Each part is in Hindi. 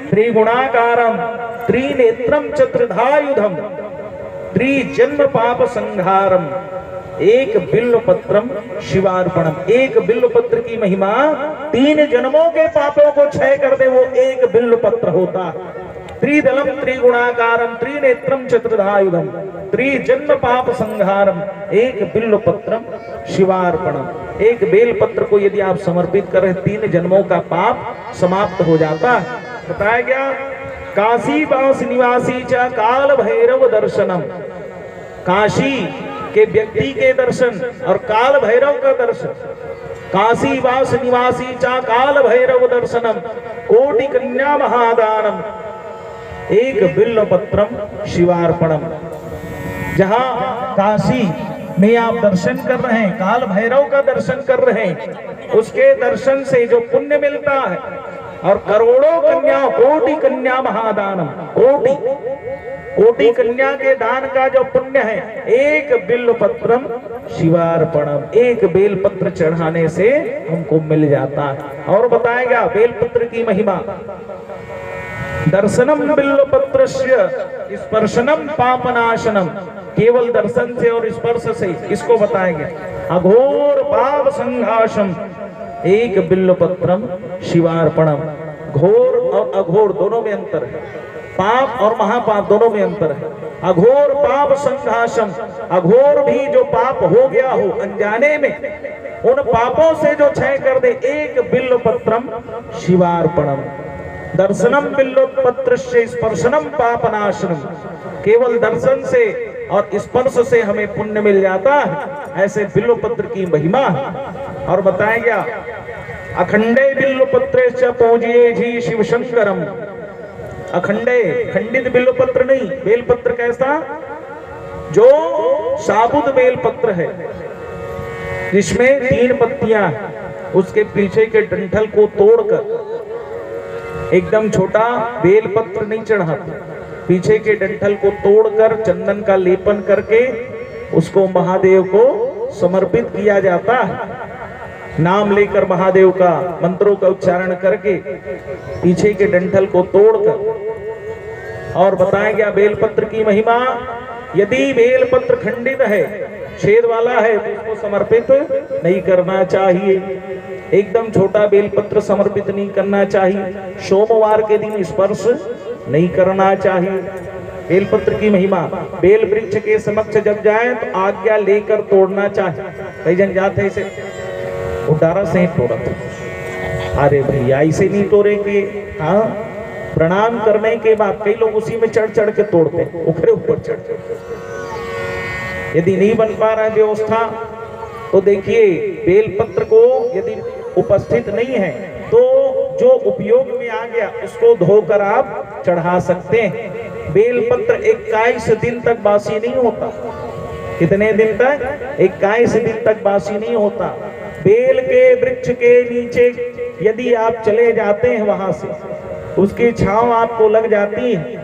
त्रिगुणाकारम त्रिनेत्रम चतुर्धायुधम त्रिजन्म पाप संहारम एक बिल्व पत्रम शिवार्पणम। एक बिल्व पत्र की महिमा 3 जन्मों के पापों को क्षय कर दे, वो एक बिल्व पत्र होता है। त्रिदलम त्रिगुणाकारम त्रिनेत्रम चतुर्धायुधम त्रिजन्म पाप संहारम एक बिल्व पत्रम शिवार्पणम। एक बेल पत्र को यदि आप समर्पित करें 3 जन्मों का पाप समाप्त हो जाता है। बताया गया काशी वास निवासी च काल भैरव दर्शनम। काशी के व्यक्ति के दर्शन और काल भैरव का दर्शन। काशी वास निवासी चा काल भैरव दर्शनम कोटि कन्या महादानम एक बिल्व पत्रम शिवार्पणम। जहां काशी में आप दर्शन कर रहे हैं, काल भैरव का दर्शन कर रहे हैं, उसके दर्शन से जो पुण्य मिलता है और करोड़ों कन्या कोटि कन्या महादानम कोटि कन्या के दान का जो पुण्य है, एक बिल्व पत्रम शिवार्पणम एक बेल पत्र चढ़ाने से हमको मिल जाता है। और बताएगा बेल पत्र की महिमा। दर्शनम बिल्व पत्रस्य स्पर्शनम पापनाशनम। केवल दर्शन से और स्पर्श से इसको बताएंगे। अघोर पाप संघाशम एक बिल्व पत्रम शिवार्पणम। घोर और अघोर दोनों में अंतर है, पाप और महापाप दोनों में अंतर है। अघोर पाप संघाशम, अघोर भी जो पाप हो गया हो अनजाने में, उन पापों से जो क्षय कर दे, एक बिल्व पत्रम शिवार्पणम। दर्शनम बिल्व पत्र से स्पर्शनम पापनाशनम। केवल दर्शन से और स्पर्श से हमें पुण्य मिल जाता है, ऐसे बिल्व पत्र की महिमा है। और बताया गया अखंडे बिल्व पत्रे च पूजिए जी शिव शंकरम। अखंडे खंडित बिल्व पत्र नहीं, बेल पत्र कैसा? जो साबुत बेल पत्र है जिसमें 3 पत्तियां, उसके पीछे के डंठल को तोड़कर एकदम छोटा बेल पत्र नहीं चढ़ाते, पीछे के डंठल को तोड़कर चंदन का लेपन करके उसको महादेव को समर्पित किया जाता है। नाम लेकर महादेव का मंत्रों का उच्चारण करके पीछे के डंठल को तोड़कर। और बताया गया बेलपत्र की महिमा। यदि बेलपत्र खंडित है, छेद वाला है, तो उसको समर्पित नहीं करना चाहिए। एकदम छोटा बेलपत्र समर्पित नहीं करना चाहिए। सोमवार के दिन स्पर्श नहीं करना चाहिए। बेलपत्र की महिमा। बेल वृक्ष के समक्ष जब जाए तो आज्ञा लेकर तोड़ना चाहिए। कई जन जाते ऐसे उतारा से तोड़ा, अरे भैया ऐसे नहीं तोड़ेंगे। हाँ, प्रणाम करने के बाद कई लोग उसी में चढ़ चढ़ के तोड़ते हैं, ऊपर चढ़ चढ़। यदि नहीं बन पा रहा है व्यवस्था तो देखिए बेलपत्र को यदि उपस्थित नहीं है तो जो उपयोग में आ गया उसको धोकर आप चढ़ा सकते हैं। बेलपत्र 21 दिन तक बासी नहीं होता। कितने दिन तक? 21 दिन तक बासी नहीं होता। बेल के वृक्ष के नीचे यदि आप चले जाते हैं, वहां से उसकी छांव आपको लग जाती है,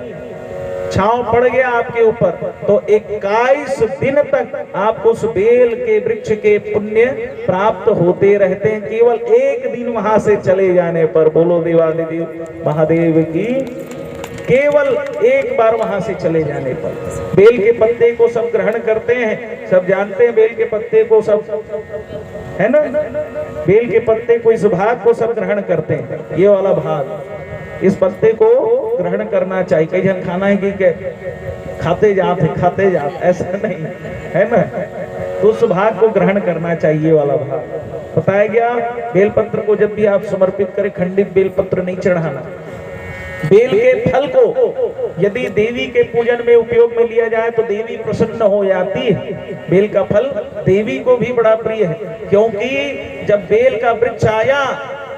छांव पड़ गया आपके ऊपर, तो 21 दिन तक आपको उस बेल के वृक्ष के पुण्य प्राप्त होते रहते हैं। केवल 1 दिन वहां से चले जाने पर, बोलो देवादिदेव महादेव की, केवल एक बार वहां से चले जाने पर। बेल के पत्ते को सब ग्रहण करते हैं, सब जानते हैं बेल के पत्ते को, सब है ना। बेल के पत्ते को, इस भाग को सब ग्रहण करते हैं, ये वाला भाग, इस पत्ते को ग्रहण करना चाहिए। कई जन खाना है कि खाते जाते ऐसा नहीं है ना, तो उस भाग को ग्रहण करना चाहिए वाला भाग। बताया गया बेलपत्र को जब भी आप समर्पित करें, खंडित बेलपत्र नहीं चढ़ाना। बेल के फल को यदि देवी के पूजन में उपयोग में लिया जाए तो देवी प्रसन्न हो जाती है। बेल का फल देवी को भी बड़ा प्रिय है, क्योंकि जब बेल का वृक्ष आया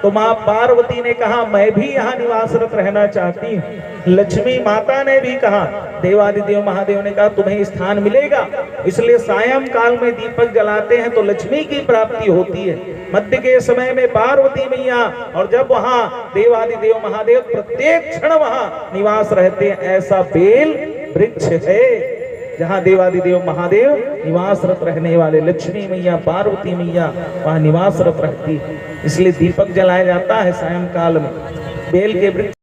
तो माँ पार्वती ने कहा मैं भी यहाँ निवासरत रहना चाहती हूँ। लक्ष्मी माता ने भी कहा, देवादिदेव महादेव ने कहा तुम्हें स्थान मिलेगा। इसलिए सायं काल में दीपक जलाते हैं तो लक्ष्मी की प्राप्ति होती है। मध्य के समय में पार्वती मैया, और जब वहाँ देवादिदेव महादेव प्रत्येक क्षण वहाँ निवास रहते हैं। ऐसा बेल वृक्ष है जहाँ देवादिदेव महादेव निवासरत रहने वाले, लक्ष्मी मैया पार्वती मैया वहाँ निवासरत रहती है। इसलिए दीपक जलाया जाता है सायंकाल में बेल के वृक्ष